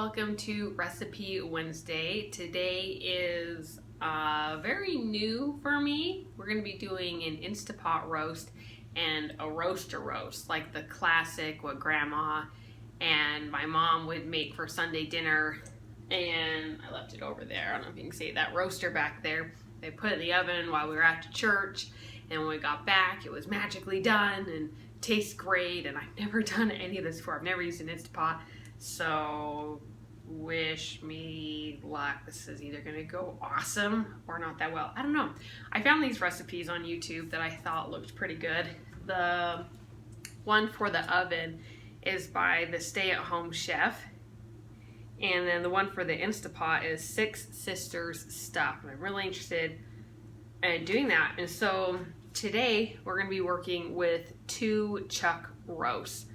welcome to Recipe Wednesday. Today is very new for me. We're going to be doing an Instapot roast and a roaster roast, like the classic what Grandma and my mom would make for Sunday dinner. And I left it over there. I don't know if you can see that roaster back there. They put it in the oven while we were at church, and when we got back, it was magically done and tastes great. And I've never done any of this before. I've never used an Instapot, so wish me luck. This is either gonna go awesome or not that well. I don't know. I found these recipes on YouTube that I thought looked pretty good. The one for the oven is by the stay-at-home chef. And then the one for the Instapot is Six Sisters Stuff. And I'm really interested in doing that. And so today we're going to be working with 2 chuck roasts.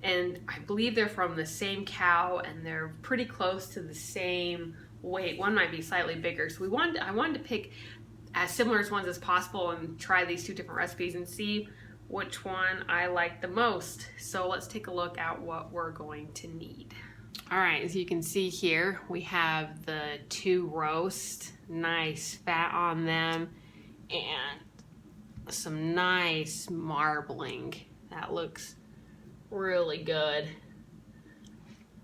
And I believe they're from the same cow and they're pretty close to the same weight. One might be slightly bigger. So I wanted to pick as similar ones as possible and try these 2 different recipes and see which one I like the most. So let's take a look at what we're going to need. All right, as you can see here, we have the 2 roasts, nice fat on them, and some nice marbling. That looks really good.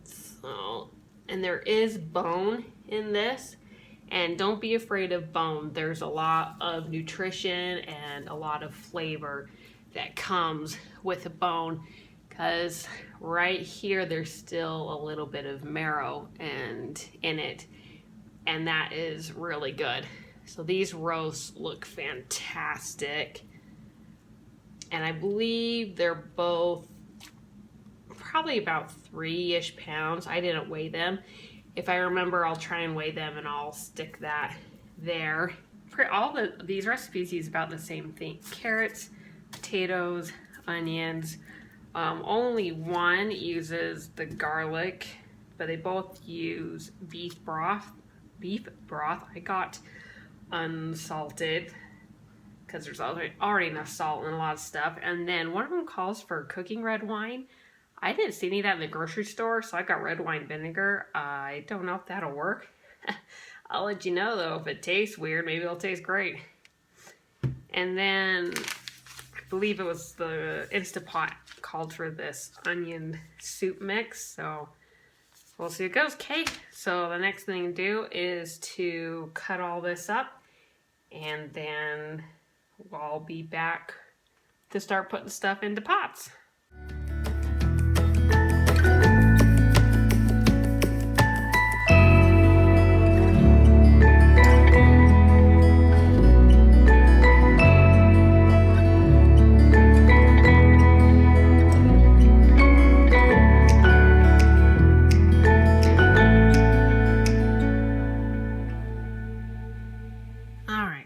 So, and there is bone in this, and don't be afraid of bone. There's a lot of nutrition and a lot of flavor that comes with a bone, because right here there's still a little bit of marrow in it, and that is really good. So these roasts look fantastic, and I believe they're both probably about 3-ish pounds. I didn't weigh them. If I remember, I'll try and weigh them and I'll stick that there. For all these recipes use about the same thing: carrots, potatoes, onions. Only one uses the garlic, but they both use beef broth. I got unsalted because there's already enough salt in a lot of stuff. And then one of them calls for cooking red wine. I didn't see any of that in the grocery store, so I got red wine vinegar. I don't know if that'll work. I'll let you know though. If it tastes weird, maybe it'll taste great. And then I believe it was the Instapot called for this onion soup mix, so we'll see how it goes. Okay, so the next thing to do is to cut all this up, and then I'll be back to start putting stuff into pots.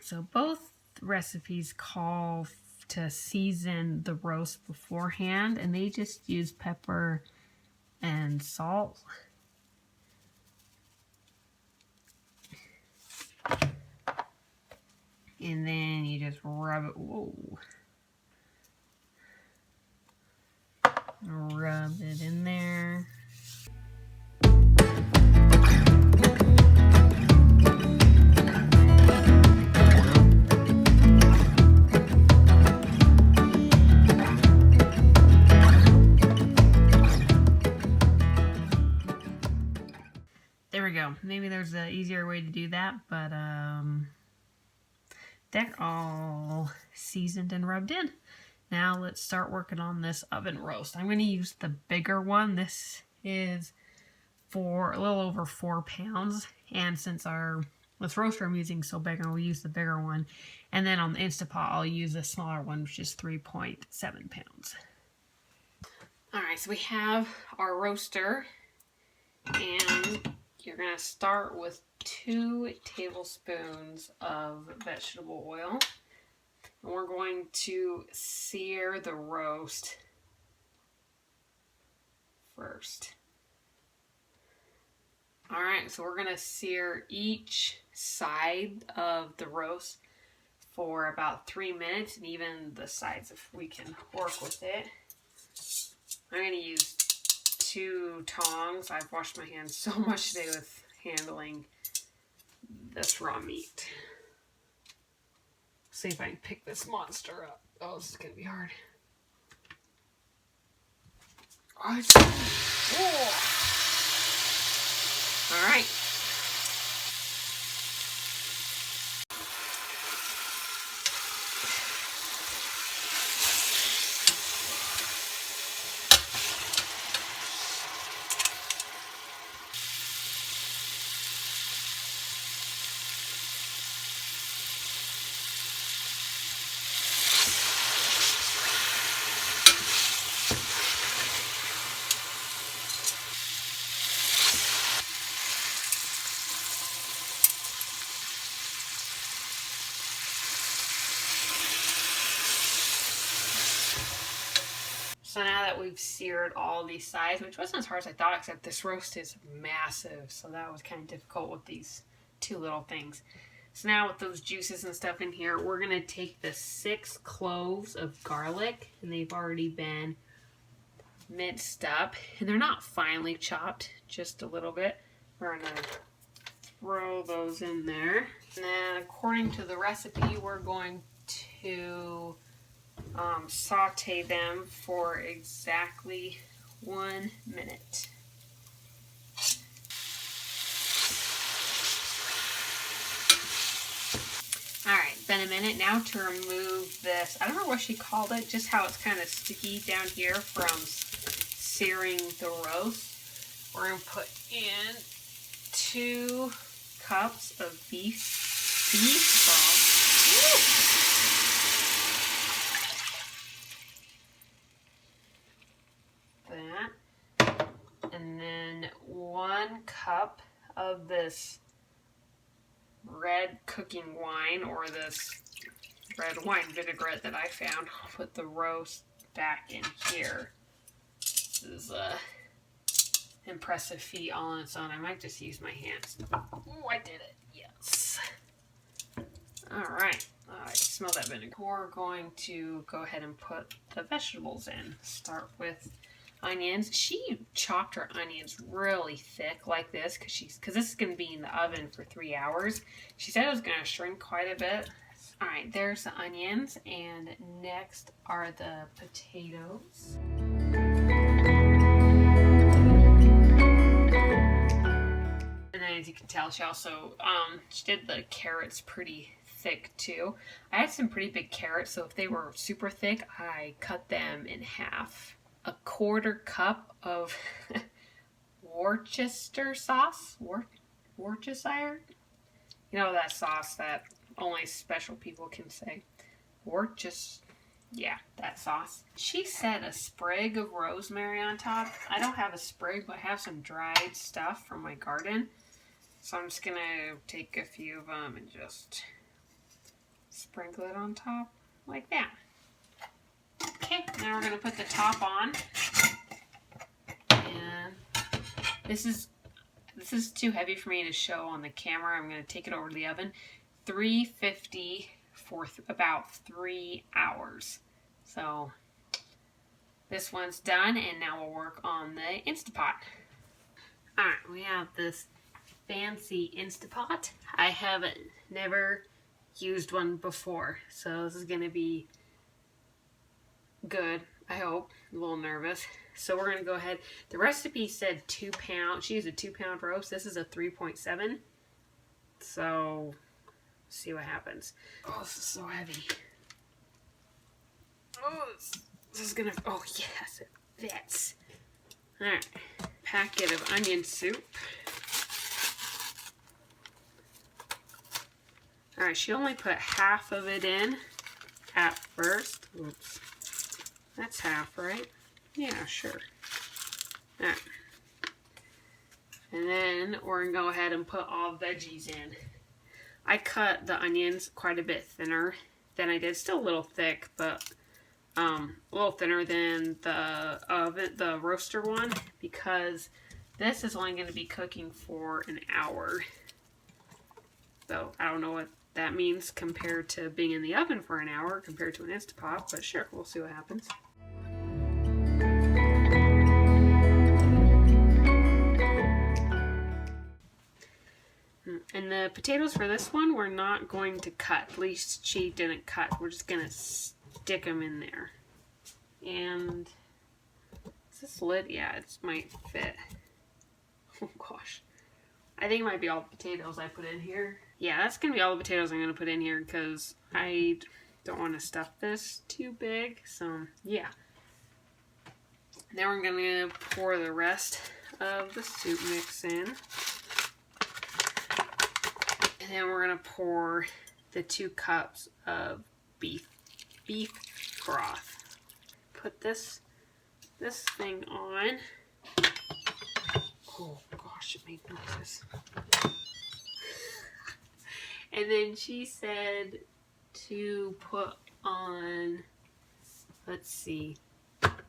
So both recipes call to season the roast beforehand, and they just use pepper and salt. And then you just rub it, rub it in there. There we go. Maybe there's an easier way to do that, but they're all seasoned and rubbed in. Now let's start working on this oven roast. I'm going to use the bigger one. This is for a little over 4 pounds, and since this roaster I'm using so big, I'll use the bigger one. And then on the Instapot, I'll use a smaller one, which is 3.7 pounds. All right, so we have our roaster, and you're going to start with 2 tablespoons of vegetable oil. And we're going to sear the roast first. All right, so we're going to sear each side of the roast for about 3 minutes, and even the sides if we can work with it. I'm going to use 2 tongs. I've washed my hands so much today with handling this raw meat. See if I can pick this monster up. Oh, this is gonna be hard. Oh, it's... All right. So now that we've seared all these sides, which wasn't as hard as I thought, except this roast is massive, so that was kind of difficult with these 2 little things. So now with those juices and stuff in here, we're going to take the 6 cloves of garlic, and they've already been minced up, and they're not finely chopped, just a little bit. We're going to throw those in there. And then according to the recipe, we're going to saute them for exactly 1 minute. Alright, been a minute. Now to remove this, I don't know what she called it, just how it's kind of sticky down here from searing the roast. We're going to put in 2 cups of beef broth. That. And then 1 cup of this red cooking wine, or this red wine vinaigrette that I found. I'll put the roast back in here. This is a impressive feat all on its own. I might just use my hands. Oh, I did it. Yes. Alright. I smell that vinegar. We're going to go ahead and put the vegetables in. Start with onions. She chopped her onions really thick like this because this is going to be in the oven for 3 hours. She said it was going to shrink quite a bit. Alright, there's the onions, and next are the potatoes. And then as you can tell, she also she did the carrots pretty thick too. I had some pretty big carrots, so if they were super thick, I cut them in half. A 1/4 cup of Worcestershire sauce. Worcestershire? You know that sauce that only special people can say. Yeah, that sauce. She said a sprig of rosemary on top. I don't have a sprig, but I have some dried stuff from my garden. So I'm just going to take a few of them and just sprinkle it on top like that. Okay, now we're going to put the top on. And this is too heavy for me to show on the camera. I'm going to take it over to the oven. 350 for about 3 hours. So this one's done, and now we'll work on the Instapot. Alright, we have this fancy Instapot. I haven't never used one before, so this is going to be good, I hope. I'm a little nervous. So we're going to go ahead. The recipe said 2 pounds. She used a 2-pound roast. This is a 3.7. So, see what happens. Oh, this is so heavy. Oh, this is going to... Oh, yes, it fits. Alright. Packet of onion soup. Alright, she only put half of it in at first. Oops. That's half, right? Yeah, sure. Alright. And then we're going to go ahead and put all veggies in. I cut the onions quite a bit thinner than I did. Still a little thick, but a little thinner than the roaster one, because this is only going to be cooking for an hour. So I don't know what that means compared to being in the oven for an hour compared to an Instapot, but sure, we'll see what happens. And the potatoes for this one, we're not going to cut. At least she didn't cut. We're just going to stick them in there. And is this lid? Yeah, it might fit. Oh gosh. I think it might be all the potatoes I put in here. Yeah, that's going to be all the potatoes I'm going to put in here because I don't want to stuff this too big. So, yeah. Now we're going to pour the rest of the soup mix in. And then we're going to pour the 2 cups of beef broth. Put this thing on. Oh gosh, it made noises. And then she said to put on, let's see,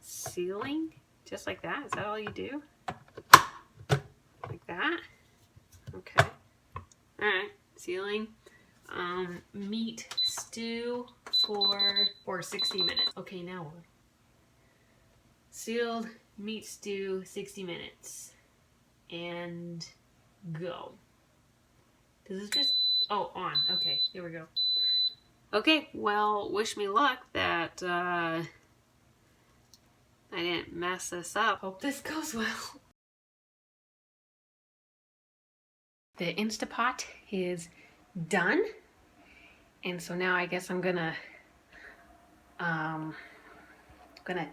sealing, just like that. Is that all you do? Like that? Okay. All right, sealing. Meat stew for 60 minutes. Okay, now what? Sealed meat stew, 60 minutes. And go. Does this just, oh, on. Okay, here we go. Okay, well, wish me luck that I didn't mess this up. Hope this goes well. The Instapot is done. And so now I guess I'm gonna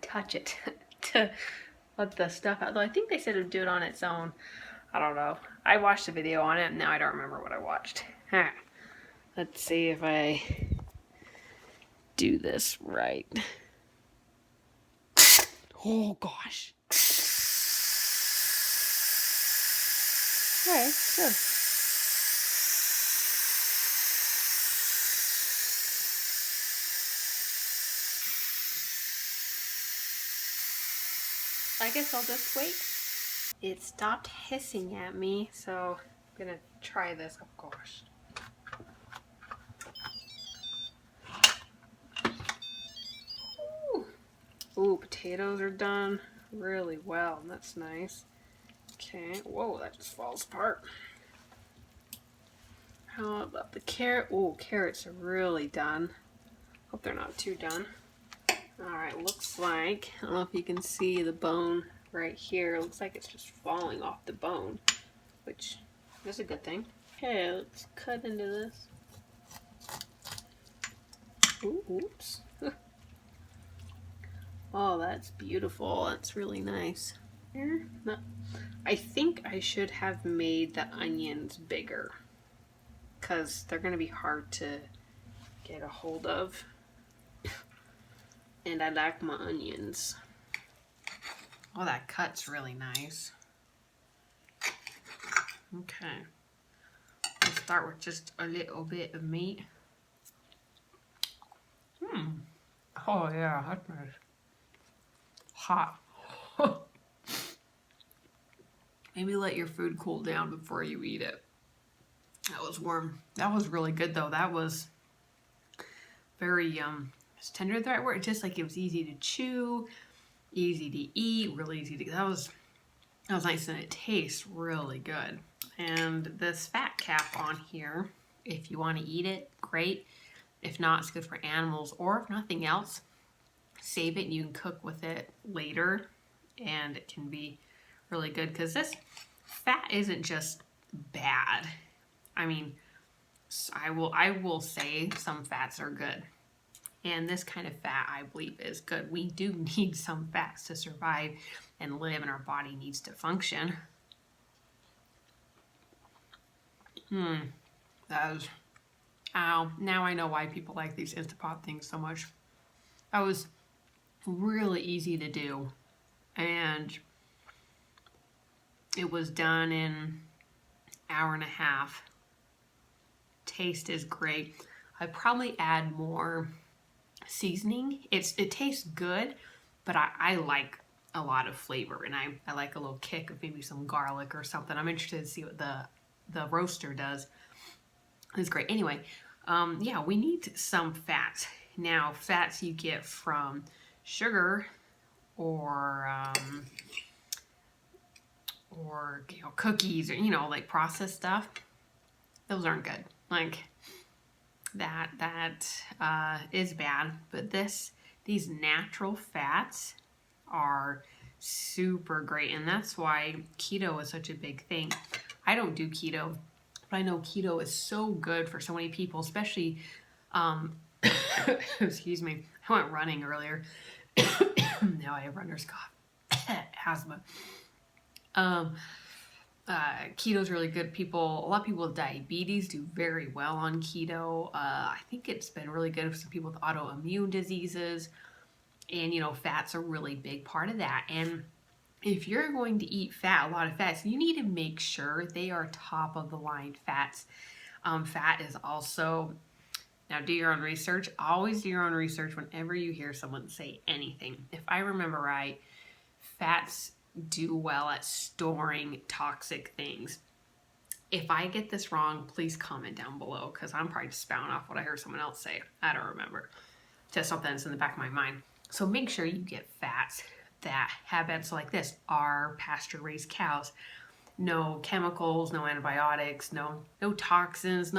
touch it to let the stuff out. Though I think they said to do it on its own. I don't know. I watched a video on it and now I don't remember what I watched. Alright. Let's see if I do this right. Oh gosh. Alright, good. I guess I'll just wait. It stopped hissing at me, so I'm gonna try this. Oh gosh. Ooh, potatoes are done really well. That's nice. Okay, whoa, that just falls apart. How about the carrot? Oh, carrots are really done. Hope they're not too done. Alright, looks like, I don't know if you can see the bone right here. It looks like it's just falling off the bone, which is a good thing. Okay, let's cut into this. Ooh, oops. Oh, that's beautiful. That's really nice. Here, no. I think I should have made the onions bigger because they're going to be hard to get a hold of. And I like my onions. Oh, that cut's really nice. Okay. Let's start with just a little bit of meat. Oh yeah, that's nice. Hot. Maybe let your food cool down before you eat it. That was warm. That was really good though. That was very is tender the right word? Just like it was easy to chew, easy to eat, really easy to. That was nice, and it tastes really good. And this fat cap on here, if you want to eat it, great. If not, it's good for animals, or if nothing else, save it and you can cook with it later, and it can be really good because this fat isn't just bad. I mean, I will say some fats are good. And this kind of fat, I believe, is good. We do need some fats to survive and live, and our body needs to function. That was, ow. Now I know why people like these Instapot things so much. That was really easy to do. And it was done in an hour and a half. Taste is great. I'd probably add more seasoning. It tastes good, but I like a lot of flavor, and I like a little kick of maybe some garlic or something. I'm interested to see what the roaster does. It's great. Anyway, yeah, we need some fats. Now, fats you get from sugar or cookies, or like processed stuff. those aren't good. Like that is bad. But these natural fats are super great, and that's why keto is such a big thing. I don't do keto, but I know keto is so good for so many people, especially excuse me, I went running earlier. Now I have runner's cough. Asthma. Keto is really good. A lot of people with diabetes do very well on keto. I think it's been really good for some people with autoimmune diseases. And, you know, fat's a really big part of that. And if you're going to eat a lot of fats, you need to make sure they are top of the line fats. Fat is also, now do your own research. Always do your own research whenever you hear someone say anything. If I remember right, fats do well at storing toxic things. If I get this wrong, please comment down below, because I'm probably just spouting off what I heard someone else say. I don't remember. Just something that's in the back of my mind. So make sure you get fats that have been, so like this, are pasture-raised cows. No chemicals, no antibiotics, no toxins,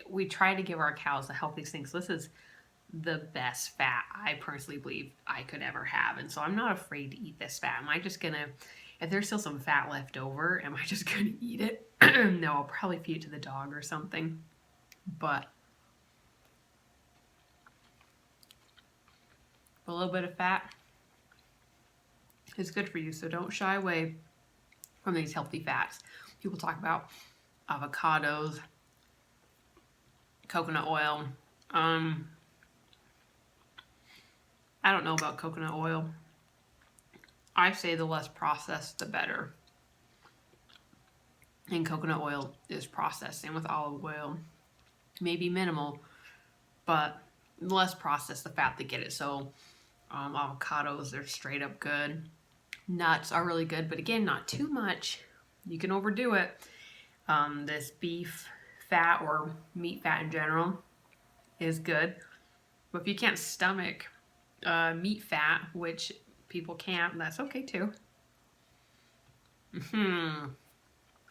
we try to give our cows the healthiest things. This is the best fat I personally believe I could ever have. And so I'm not afraid to eat this fat. Am I just gonna, if there's still some fat left over, am I just gonna eat it? No, I'll probably feed it to the dog or something. But a little bit of fat is good for you, so don't shy away from these healthy fats. People talk about avocados, coconut oil. I don't know about coconut oil. I say the less processed, the better. And coconut oil is processed, and with olive oil, maybe minimal, but the less processed, the fat they get it. So avocados, they're straight up good. Nuts are really good, but again, not too much. You can overdo it. This beef fat or meat fat in general is good. But if you can't stomach meat fat, which people can't, that's okay too.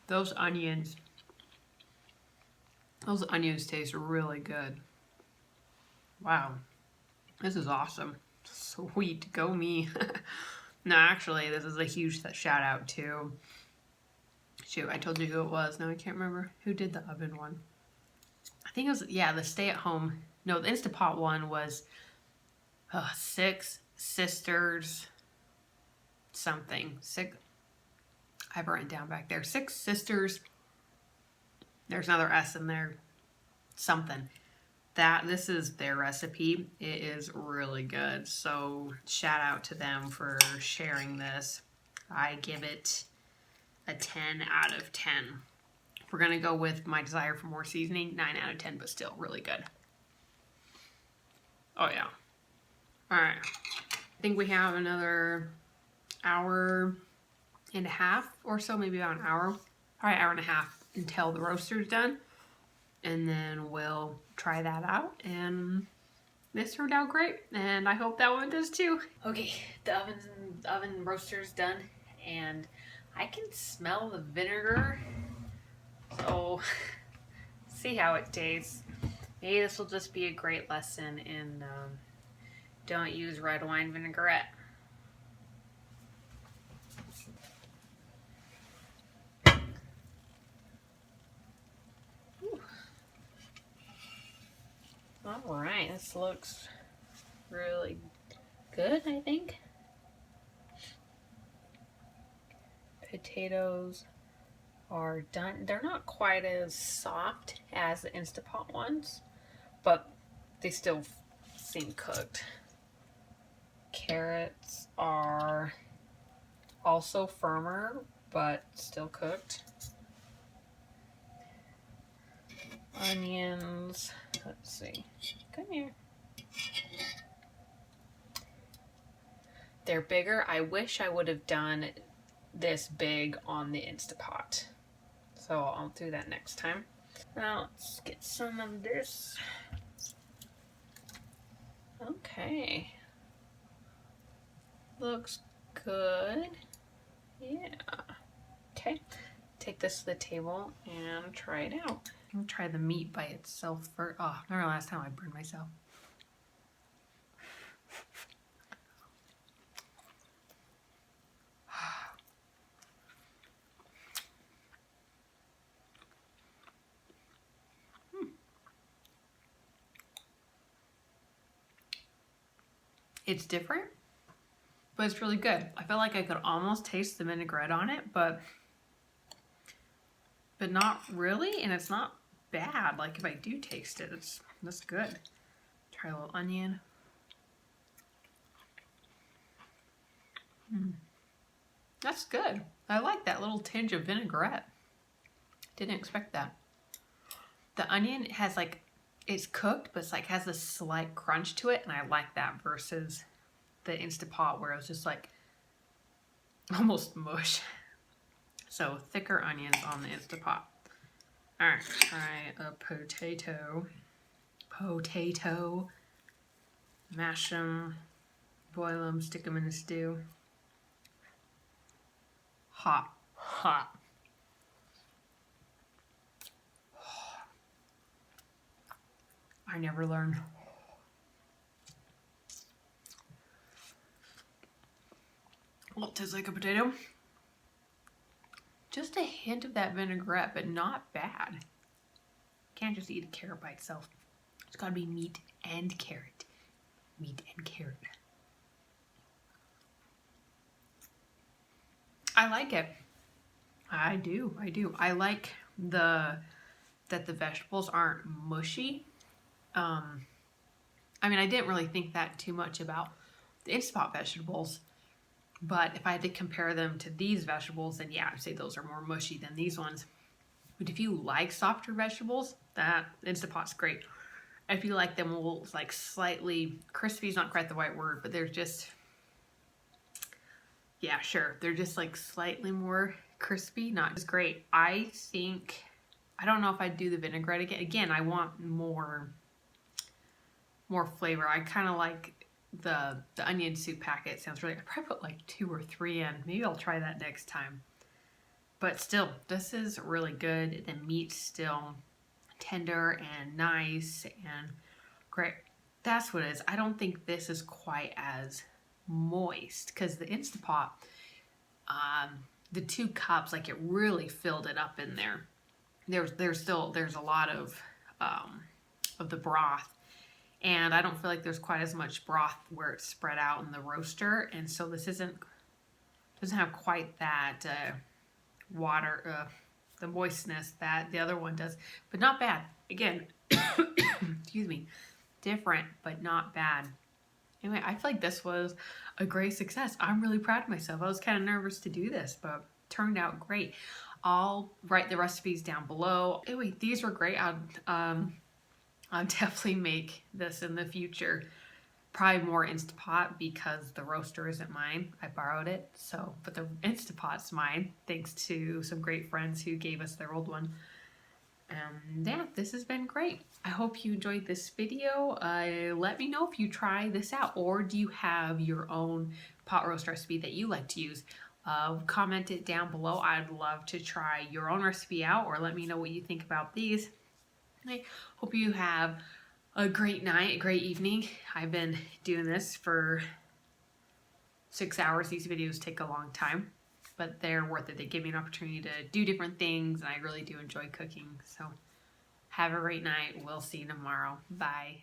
Those onions taste really good. Wow, this is awesome. Sweet, go me. No, actually, this is a huge shout out to, shoot, I told you who it was. No, I can't remember who did the oven one. I think it was, yeah, the stay-at-home, no, the Instapot one was Six Sisters something. I have it written down back there. Six Sisters, there's another S in there, something. This is their recipe. It is really good. So shout out to them for sharing this. I give it a 10 out of 10. We're gonna go with my desire for more seasoning, 9 out of 10, but still really good. Oh yeah. All right. I think we have another hour and a half or so, maybe about an hour. All right, hour and a half until the roaster's done. And then we'll try that out, and this turned out great, and I hope that one does too. Okay, the oven roaster's done, and I can smell the vinegar, so see how it tastes. Maybe this will just be a great lesson in don't use red wine vinaigrette. All right, this looks really good, I think. Potatoes are done. They're not quite as soft as the Instapot ones, but they still seem cooked. Carrots are also firmer, but still cooked. Onions, let's see, come here. They're bigger. I wish I would have done this big on the Instapot, so I'll do that next time. Now let's get some of this. Okay, looks good. Yeah. Okay, take this to the table and try it out. I'm gonna try the meat by itself first. Oh, remember last time I burned myself. It's different, but it's really good. I feel like I could almost taste the vinaigrette on it, but not really, and it's not bad. Like if I do taste it, that's good. Try a little onion. That's good. I like that little tinge of vinaigrette. Didn't expect that. The onion has like, it's cooked, but it's like has a slight crunch to it, and I like that versus the Instapot where it was just like almost mush. So thicker onions on the Instapot. All right, try a potato. Mash them, boil them, stick them in a stew. Hot. I never learn. Well, it tastes like a potato. Just a hint of that vinaigrette, but not bad. Can't just eat a carrot by itself. It's gotta be meat and carrot. Meat and carrot. I like it. I do. I like that the vegetables aren't mushy. I mean, I didn't really think that too much about the Instapot vegetables, but if I had to compare them to these vegetables, then yeah, I'd say those are more mushy than these ones. But if you like softer vegetables, that Instapot's great. If you like them a little, like slightly crispy is not quite the right word, but they're just, yeah, sure. They're just like slightly more crispy, not as great. I think, I don't know if I'd do the vinaigrette again. Again, I want more flavor. I kind of like the onion soup packet. Sounds really, I probably put like 2 or 3 in. Maybe I'll try that next time. But still, this is really good. The meat's still tender and nice and great. That's what it is. I don't think this is quite as moist because the Instapot, the 2 cups, like it really filled it up in there. There's a lot of the broth, and I don't feel like there's quite as much broth where it's spread out in the roaster, and so this doesn't have quite that water, the moistness that the other one does, but not bad. Again, excuse me, different, but not bad. Anyway, I feel like this was a great success. I'm really proud of myself. I was kind of nervous to do this, but turned out great. I'll write the recipes down below. Anyway, these were great. I'll definitely make this in the future. Probably more Instapot because the roaster isn't mine. I borrowed it, so, but the Instapot's mine, thanks to some great friends who gave us their old one. And yeah, this has been great. I hope you enjoyed this video. Let me know if you try this out, or do you have your own pot roast recipe that you like to use? Comment it down below. I'd love to try your own recipe out, or let me know what you think about these. I hope you have a great night, a great evening. I've been doing this for 6 hours. These videos take a long time, but they're worth it. They give me an opportunity to do different things, and I really do enjoy cooking. So have a great night. We'll see you tomorrow. Bye.